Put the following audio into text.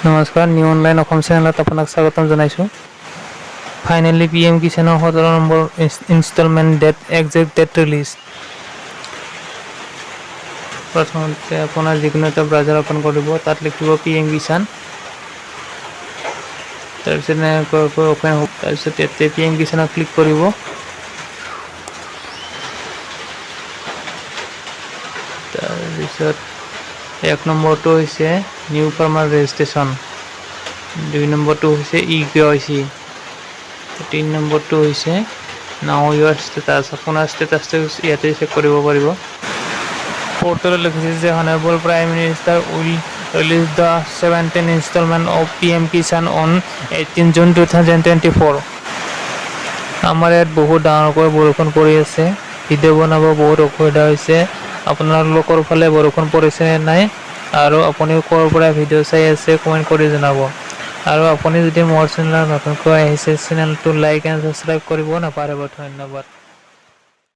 নমস্কাৰ new online Assam চেনেলত আপোনাক স্বাগতম জনাইছোঁ। ফাইনেলি PM কিষাণৰ 17 নম্বৰ ইনষ্টলমেণ্ট একজেক্ট ডেট ৰিলিজ। প্ৰথমতে আপোনাৰ যিকোনো এটা ব্ৰাউজাৰ অপেন কৰিব, তাত লিখিব PM কিষাণ। তাৰপিছত এনেকৈ অপেন হ'ব। তাৰপিছত ইয়াতে PM কিষাণত ক্লিক কৰিব। তাৰপিছত 1 নম্বৰটো হৈছে নিউ ফাৰ্মাৰ ৰেজিষ্ট্ৰেশ্যন, 2 নম্বৰটো হৈছে eKYC, 3 নম্বৰটো হৈছে নাও ইউৰ ষ্টেটাছ। আপোনাৰ ষ্টেটাছটো ইয়াতে চেক কৰিব পাৰিব। পৰ্টেলত লিখিছে যে honourable prime minister will release the 17th instalment of PM Kisan on 18 June 2024। আমাৰ ইয়াত বহুত ডাঙৰকৈ বৰষুণ পৰি আছে, ভিডিঅ' বনাব বহুত অসুবিধা হৈছে। আপোনালোকৰ ফালে বৰষুণ পৰিছে নে নাই, আৰু আপুনি ক'ৰ পৰা ভিডিঅ' চাই আছে কমেণ্ট কৰি জনাব। আৰু আপুনি যদি মোৰ চেনেলত নতুনকৈ আহিছে, চেনেলটো লাইক এণ্ড ছাবস্ক্ৰাইব কৰিব নাপাহৰিব। ধন্যবাদ।